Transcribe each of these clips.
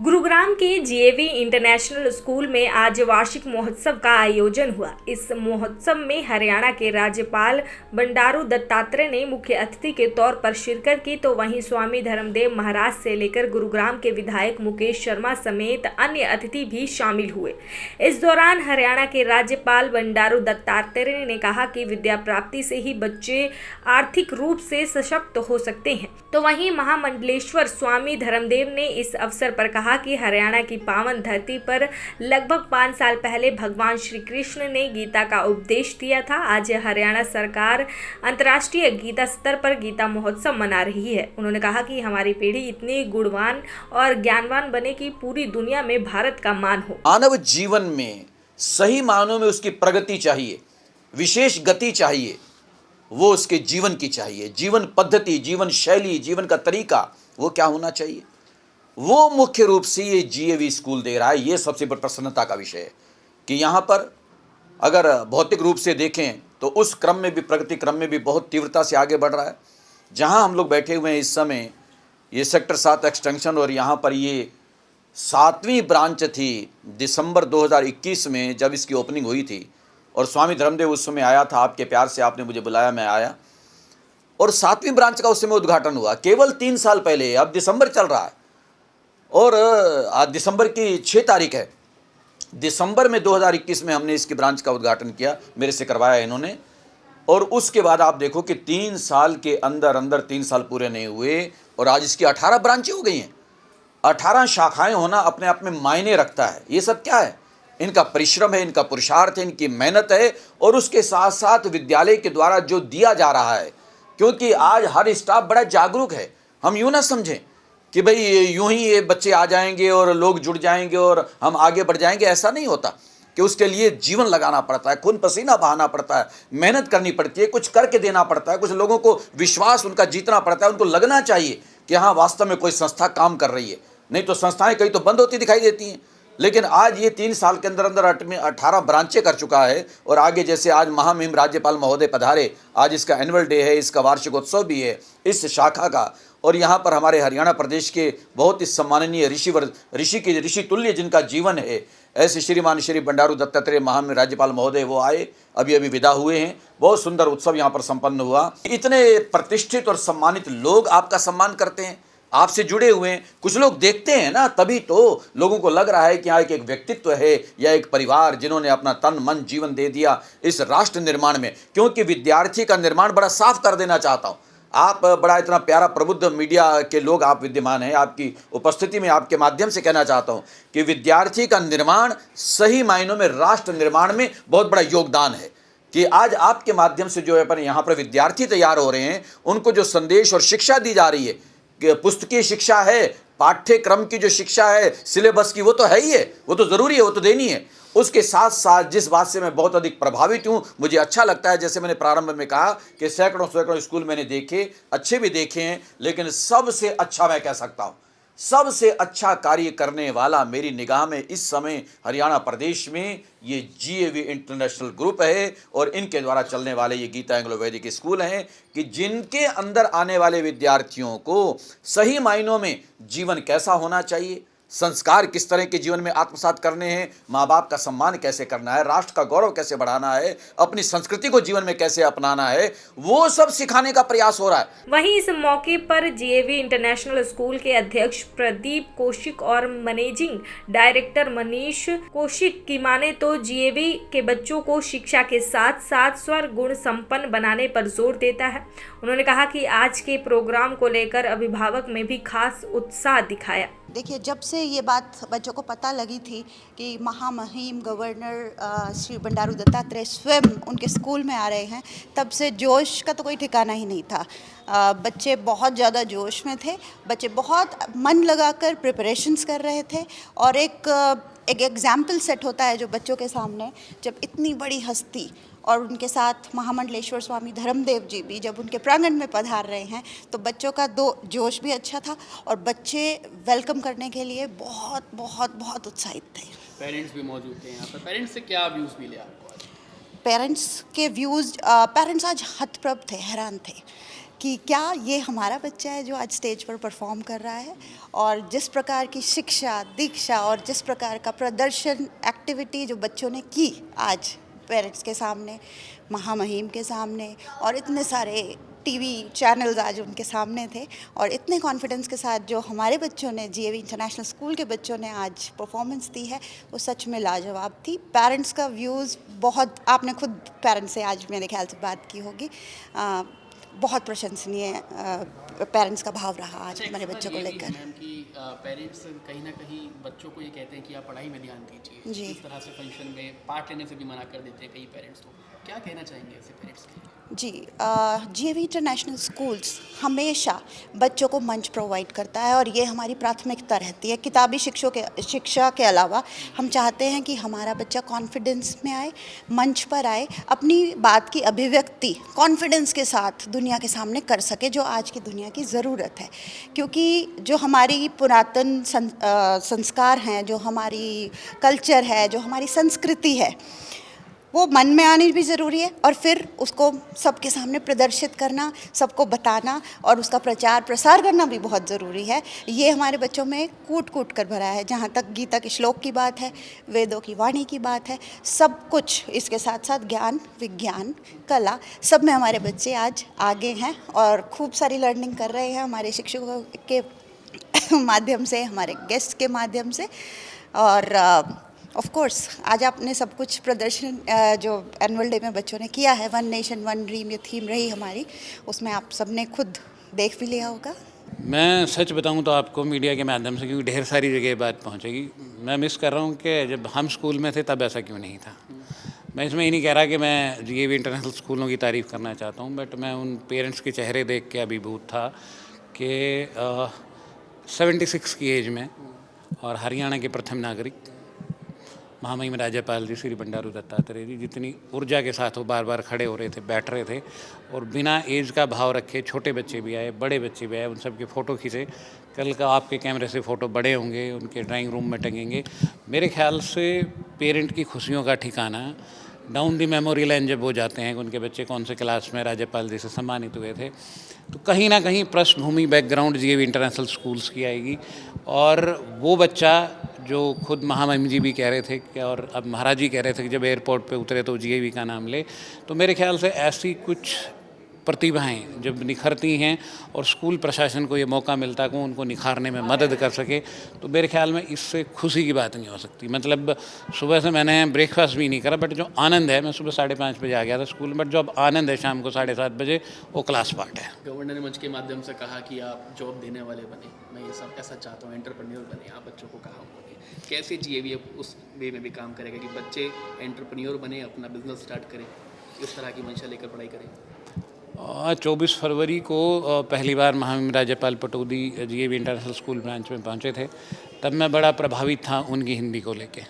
गुरुग्राम के GAV international school में आज वार्षिक महोत्सव का आयोजन हुआ। इस महोत्सव में हरियाणा के राज्यपाल बंडारू दत्तात्रेय ने मुख्य अतिथि के तौर पर शिरकत की, तो वहीं स्वामी धर्मदेव महाराज से लेकर गुरुग्राम के विधायक मुकेश शर्मा समेत अन्य अतिथि भी शामिल हुए। इस दौरान हरियाणा के राज्यपाल बंडारू दत्तात्रेय ने कहा कि विद्या प्राप्ति से ही बच्चे आर्थिक रूप से सशक्त हो सकते हैं। तो वहीं महामंडलेश्वर स्वामी धर्मदेव ने इस अवसर पर कहा कि हरियाणा की पावन धरती पर लगभग 5 साल पहले भगवान श्री कृष्ण ने गीता का उपदेश दिया था। आज हरियाणा सरकार अंतर्राष्ट्रीय गीता स्तर पर गीता महोत्सव मना रही है। उन्होंने कहा कि हमारी पीढ़ी इतनी गुणवान और ज्ञानवान बने कि पूरी दुनिया में भारत का मान हो। मानव जीवन में सही मायनों में उसकी प्रगति चाहिए, विशेष गति चाहिए, वो उसके जीवन की चाहिए। जीवन पद्धति, जीवन शैली, जीवन का तरीका वो क्या होना चाहिए, वो मुख्य रूप से ये जीएवी स्कूल दे रहा है। ये सबसे बड़ी प्रसन्नता का विषय है कि यहाँ पर अगर भौतिक रूप से देखें तो उस क्रम में भी, प्रगति क्रम में भी बहुत तीव्रता से आगे बढ़ रहा है। जहाँ हम लोग बैठे हुए हैं इस समय, ये सेक्टर 7 एक्सटेंशन, और यहाँ पर ये 7वीं ब्रांच थी। दिसंबर 2021 में जब इसकी ओपनिंग हुई थी और स्वामी धर्मदेव उस समय आया था, आपके प्यार से आपने मुझे बुलाया, मैं आया, और 7वीं ब्रांच का उस समय उद्घाटन हुआ केवल 3 साल पहले। अब दिसंबर चल रहा है और आज दिसंबर की 6 तारीख है। दिसंबर में 2021 में हमने इसकी ब्रांच का उद्घाटन किया, मेरे से करवाया इन्होंने। और उसके बाद आप देखो कि 3 साल के अंदर अंदर 3 साल पूरे नहीं हुए और आज इसकी 18 ब्रांचें हो गई हैं। 18 शाखाएं होना अपने आप में मायने रखता है। ये सब क्या है? इनका परिश्रम है, इनका पुरुषार्थ है, इनकी मेहनत है, और उसके साथ साथ विद्यालय के द्वारा जो दिया जा रहा है। क्योंकि आज हर स्टाफ बड़ा जागरूक है। हम यूँ ना समझें कि भाई यूं ही ये बच्चे आ जाएंगे और लोग जुड़ जाएंगे और हम आगे बढ़ जाएंगे। ऐसा नहीं होता कि उसके लिए जीवन लगाना पड़ता है, खून पसीना बहाना पड़ता है, मेहनत करनी पड़ती है, कुछ करके देना पड़ता है, कुछ लोगों को विश्वास उनका जीतना पड़ता है। उनको लगना चाहिए कि हाँ, वास्तव में कोई संस्था काम कर रही है। नहीं तो संस्थाएं कई तो बंद होती दिखाई देती हैं। लेकिन आज ये 3 साल के अंदर अंदर 18 ब्रांचें कर चुका है। और आगे जैसे आज महामहिम राज्यपाल महोदय पधारे, आज इसका एनुअल डे है, इसका वार्षिक उत्सव भी है इस शाखा का। और यहाँ पर हमारे हरियाणा प्रदेश के बहुत ही सम्माननीय ऋषि तुल्य जिनका जीवन है, ऐसे श्रीमान श्री बंडारू दत्तात्रेय महामहिम राज्यपाल महोदय वो आए, अभी अभी विदा हुए हैं। बहुत सुंदर उत्सव यहाँ पर संपन्न हुआ। इतने प्रतिष्ठित और सम्मानित लोग आपका सम्मान करते हैं, आपसे जुड़े हुए हैं। कुछ लोग देखते हैं ना, तभी तो लोगों को लग रहा है कि यहाँ एक व्यक्तित्व है या एक परिवार जिन्होंने अपना तन मन जीवन दे दिया इस राष्ट्र निर्माण में। क्योंकि विद्यार्थी का निर्माण बड़ा साफ कर देना चाहता हूँ। आप बड़ा इतना प्यारा प्रबुद्ध मीडिया के लोग आप विद्यमान हैं, आपकी उपस्थिति में आपके माध्यम से कहना चाहता हूँ कि विद्यार्थी का निर्माण सही मायनों में राष्ट्र निर्माण में बहुत बड़ा योगदान है। कि आज आपके माध्यम से जो है पर यहाँ पर विद्यार्थी तैयार हो रहे हैं, उनको जो संदेश और शिक्षा दी जा रही है, पुस्तकीय शिक्षा है, पाठ्यक्रम की जो शिक्षा है, सिलेबस की, वो तो है ही है, वो तो ज़रूरी है, वो तो देनी है। उसके साथ साथ जिस बात से मैं बहुत अधिक प्रभावित हूँ, मुझे अच्छा लगता है, जैसे मैंने प्रारंभ में कहा कि सैकड़ों स्कूल मैंने देखे, अच्छे भी देखे हैं, लेकिन सबसे अच्छा मैं कह सकता हूँ, सबसे अच्छा कार्य करने वाला मेरी निगाह में इस समय हरियाणा प्रदेश में ये जीएवी इंटरनेशनल ग्रुप है। और इनके द्वारा चलने वाले ये गीता एंग्लो वैदिक स्कूल हैं कि जिनके अंदर आने वाले विद्यार्थियों को सही मायनों में जीवन कैसा होना चाहिए, संस्कार किस तरह के जीवन में आत्मसात करने हैं, माँ बाप का सम्मान कैसे करना है, राष्ट्र का गौरव कैसे बढ़ाना है, अपनी संस्कृति को जीवन में कैसे अपनाना है, वो सब सिखाने का प्रयास हो रहा है। वहीं इस मौके पर जीएवी इंटरनेशनल स्कूल के अध्यक्ष प्रदीप कौशिक और मैनेजिंग डायरेक्टर मनीष कौशिक की माने तो जीएवी के बच्चों को शिक्षा के साथ साथ स्वर गुण संपन्न बनाने पर जोर देता है। उन्होंने कहा कि आज के प्रोग्राम को लेकर अभिभावक में भी खास उत्साह दिखाया। देखिए, जब से ये बात बच्चों को पता लगी थी कि महामहिम गवर्नर श्री बंडारू दत्तात्रेय स्वयं उनके स्कूल में आ रहे हैं, तब से जोश का तो कोई ठिकाना ही नहीं था। बच्चे बहुत ज़्यादा जोश में थे, बच्चे बहुत मन लगाकर प्रिपरेशंस कर रहे थे। और एक एग्जाम्पल सेट होता है जो बच्चों के सामने, जब इतनी बड़ी हस्ती और उनके साथ महामंडलेश्वर स्वामी धर्मदेव जी भी जब उनके प्रांगण में पधार रहे हैं, तो बच्चों का जोश भी अच्छा था और बच्चे वेलकम करने के लिए बहुत बहुत बहुत उत्साहित थे। पेरेंट्स भी मौजूद थे यहाँ पर। पेरेंट्स से क्या व्यूज़ मिले आपको? पेरेंट्स के व्यूज़, पेरेंट्स आज हतप्रभ थे, हैरान थे कि क्या ये हमारा बच्चा है जो आज स्टेज पर परफॉर्म कर रहा है, और जिस प्रकार की शिक्षा दीक्षा और जिस प्रकार का प्रदर्शन एक्टिविटी जो बच्चों ने की आज पेरेंट्स के सामने, महामहिम के सामने, और इतने सारे टीवी चैनल्स आज उनके सामने थे, और इतने कॉन्फिडेंस के साथ जो हमारे बच्चों ने, जीएवी इंटरनेशनल स्कूल के बच्चों ने आज परफॉर्मेंस दी है, वो सच में लाजवाब थी। पेरेंट्स का व्यूज़ बहुत, आपने खुद पेरेंट्स से आज मेरे ख्याल से बात की होगी, बहुत प्रशंसनीय पेरेंट्स का भाव रहा आज हमारे बच्चों को लेकर। मैम कि पेरेंट्स कहीं ना कहीं बच्चों को ये कहते हैं कि आप पढ़ाई में ध्यान दीजिए, जी। इस तरह से फंक्शन में पार्ट लेने से भी मना कर देते हैं कई पेरेंट्स। तो क्या कहना चाहेंगे ऐसे पेरेंट्स के लिए? जी, जीएवी इंटरनेशनल स्कूल्स हमेशा बच्चों को मंच प्रोवाइड करता है, और ये हमारी प्राथमिकता रहती है। किताबी शिक्षा के अलावा हम चाहते हैं कि हमारा बच्चा कॉन्फिडेंस में आए, मंच पर आए, अपनी बात की अभिव्यक्ति कॉन्फिडेंस के साथ दुनिया के सामने कर सके, जो आज की दुनिया की ज़रूरत है। क्योंकि जो हमारी पुरातन संस्कार हैं, जो हमारी कल्चर है, जो हमारी संस्कृति है, वो मन में आनी भी ज़रूरी है, और फिर उसको सबके सामने प्रदर्शित करना, सबको बताना और उसका प्रचार प्रसार करना भी बहुत ज़रूरी है। ये हमारे बच्चों में कूट कूट कर भरा है। जहाँ तक गीता के श्लोक की बात है, वेदों की वाणी की बात है, सब कुछ, इसके साथ साथ ज्ञान, विज्ञान, कला, सब में हमारे बच्चे आज आगे हैं और खूब सारी लर्निंग कर रहे हैं हमारे शिक्षकों के माध्यम से, हमारे गेस्ट के माध्यम से। और ऑफ कोर्स आज आपने सब कुछ प्रदर्शन जो एनुअल डे में बच्चों ने किया है, वन नेशन वन ड्रीम, ये थीम रही हमारी, उसमें आप सबने खुद देख भी लिया होगा। मैं सच बताऊं तो आपको मीडिया के माध्यम से, क्योंकि ढेर सारी जगह बात पहुंचेगी, मैं मिस कर रहा हूं कि जब हम स्कूल में थे तब ऐसा क्यों नहीं था। मैं इसमें ये नहीं कह रहा कि मैं जीएवी इंटरनेशनल स्कूलों की तारीफ़ करना चाहता हूं, बट मैं उन पेरेंट्स के चेहरे देख के अभिभूत था कि 76 की एज में, और हरियाणा के प्रथम नागरिक महामहिम राज्यपाल जी श्री बंडारू दत्तात्रेय जी जितनी ऊर्जा के साथ वो बार बार खड़े हो रहे थे, बैठ रहे थे, और बिना एज का भाव रखे छोटे बच्चे भी आए, बड़े बच्चे भी आए, उन सब के फ़ोटो खींचे। कल का आपके कैमरे से फ़ोटो बड़े होंगे, उनके ड्राइंग रूम में टंगेंगे। मेरे ख्याल से पेरेंट की खुशियों का ठिकाना डाउन दी मेमोरी लाइन जब वो जाते हैं कि उनके बच्चे कौन से क्लास में राज्यपाल जी से सम्मानित हुए थे, तो कहीं ना कहीं पृष्ठभूमि बैकग्राउंड जीएवी इंटरनेशनल स्कूल्स की आएगी। और वो बच्चा जो खुद महामहिम जी भी कह रहे थे कि, और अब महाराज जी कह रहे थे कि जब एयरपोर्ट पे उतरे तो जीएवी का नाम ले, तो मेरे ख्याल से ऐसी कुछ प्रतिभाएं जब निखरती हैं और स्कूल प्रशासन को ये मौका मिलता है कि उनको निखारने में मदद कर सके, तो मेरे ख्याल में इससे खुशी की बात नहीं हो सकती। मतलब सुबह से मैंने ब्रेकफास्ट भी नहीं करा, बट जो आनंद है, मैं सुबह 5:30 बजे आ गया था स्कूल, बट जो अब आनंद है शाम को 7:30 बजे, वो क्लास पार्ट है। गवर्नर ने मंच के माध्यम से कहा कि आप जॉब देने वाले बने, मैं ये सब ऐसा चाहता हूँ, एंटरप्रेन्योर बने, आप बच्चों को कहा उन्होंने। कैसे जीएवी उस वे में भी काम करेगा कि बच्चे एंटरप्रेन्योर बने, अपना बिजनेस स्टार्ट करें, इस तरह की मंशा लेकर पढ़ाई करें? 24 फरवरी को पहली बार महामहिम राज्यपाल Pataudi GAV international school branch में पहुंचे थे। तब मैं बड़ा प्रभावित था उनकी हिंदी को लेके,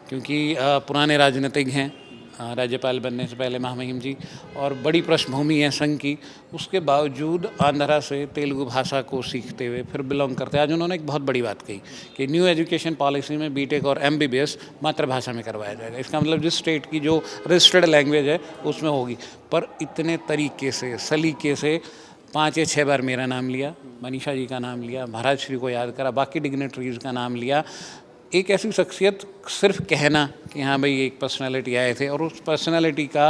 क्योंकि पुराने राजनीतिज्ञ हैं, राज्यपाल बनने से पहले महामहिम जी, और बड़ी पृष्ठभूमि है संघ की, उसके बावजूद आंध्रा से तेलुगु भाषा को सीखते हुए फिर बिलोंग करते हैं। आज उन्होंने एक बहुत बड़ी बात कही कि न्यू एजुकेशन पॉलिसी में बीटेक और एमबीबीएस मातृभाषा में करवाया जाएगा। इसका मतलब जिस स्टेट की जो रजिस्टर्ड लैंग्वेज है उसमें होगी। पर इतने तरीके से, सलीके से 5 या 6 बार मेरा नाम लिया, मनीषा जी का नाम लिया, महाराज श्री को याद करा, बाकी डिग्नेटरीज़ का नाम लिया। एक ऐसी शख्सियत, सिर्फ कहना कि हाँ भाई एक पर्सनालिटी आए थे, और उस पर्सनालिटी का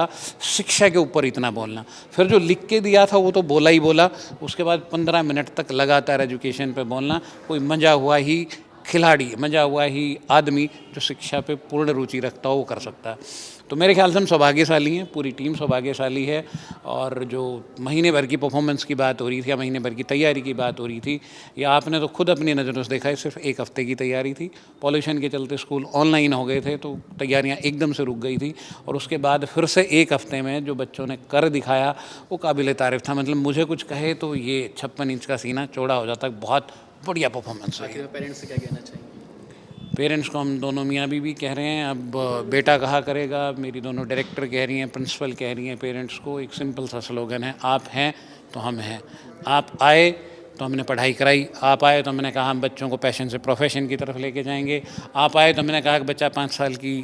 शिक्षा के ऊपर इतना बोलना, फिर जो लिख के दिया था वो तो बोला ही बोला, उसके बाद 15 मिनट तक लगातार एजुकेशन पे बोलना। कोई मंजा हुआ ही खिलाड़ी, मंजा हुआ ही आदमी जो शिक्षा पे पूर्ण रुचि रखता हो वो कर सकता है। तो मेरे ख्याल से हम सौभाग्यशाली हैं, पूरी टीम सौभाग्यशाली है। और जो महीने भर की परफॉर्मेंस की बात हो रही थी या महीने भर की तैयारी की बात हो रही थी, या आपने तो खुद अपनी नज़रों से देखा है, सिर्फ 1 हफ्ते की तैयारी थी। पॉल्यूशन के चलते स्कूल ऑनलाइन हो गए थे, तो तैयारियां एकदम से रुक गई थी, और उसके बाद फिर से 1 हफ्ते में जो बच्चों ने कर दिखाया वो काबिल तारीफ़ था। मतलब मुझे कुछ कहे तो ये 56 इंच का सीना चौड़ा हो जाता है। बहुत बढ़िया परफॉर्मेंस है। पेरेंट्स से क्या कहना चाहिए? पेरेंट्स को हम दोनों मियाँ बीवी कह रहे हैं, अब बेटा कहा करेगा, मेरी दोनों डायरेक्टर कह रही हैं, प्रिंसिपल कह रही हैं। पेरेंट्स को एक सिंपल सा स्लोगन है, आप हैं तो हम हैं। आप आए तो हमने पढ़ाई कराई। आप आए तो हमने कहा हम बच्चों को पैशन से प्रोफेशन की तरफ लेके जाएंगे। आप आए तो हमने कहा कि बच्चा 5 साल की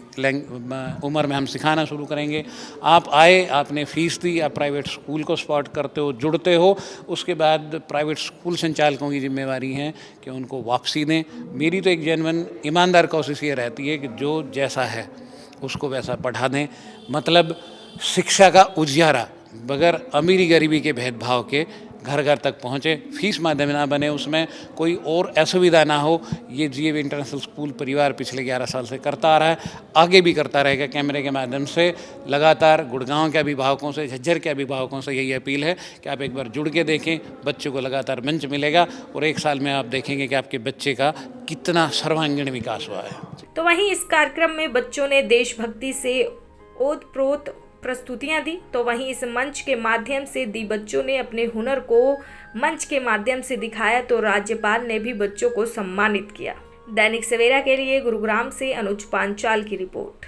उम्र में हम सिखाना शुरू करेंगे। आप आए, आपने फ़ीस दी, आप प्राइवेट स्कूल को स्पॉट करते हो, जुड़ते हो। उसके बाद प्राइवेट स्कूल संचालकों की जिम्मेवारी है कि उनको वापसी दें। मेरी तो एक जेन्युइन ईमानदार कोशिश ये रहती है कि जो जैसा है उसको वैसा पढ़ा दें। मतलब शिक्षा का उजियारा बगैर अमीरी गरीबी के भेदभाव के घर घर तक पहुँचे, फीस माध्यम ना बने, उसमें कोई और असुविधा ना हो। ये जीएवी इंटरनेशनल स्कूल परिवार पिछले 11 साल से करता आ रहा है, आगे भी करता रहेगा। कैमरे के माध्यम से लगातार गुड़गांव के अभिभावकों से, झज्जर के अभिभावकों से यही अपील है कि आप एक बार जुड़ के देखें। बच्चों को लगातार मंच मिलेगा और 1 साल में आप देखेंगे कि आपके बच्चे का कितना सर्वांगीण विकास हुआ है। तो वहीं इस कार्यक्रम में बच्चों ने देशभक्ति से ओतप्रोत प्रस्तुतियां दी। तो वहीं इस मंच के माध्यम से बच्चों ने अपने हुनर को मंच के माध्यम से दिखाया। तो राज्यपाल ने भी बच्चों को सम्मानित किया। दैनिक सवेरा के लिए गुरुग्राम से अनुज पांचाल की रिपोर्ट।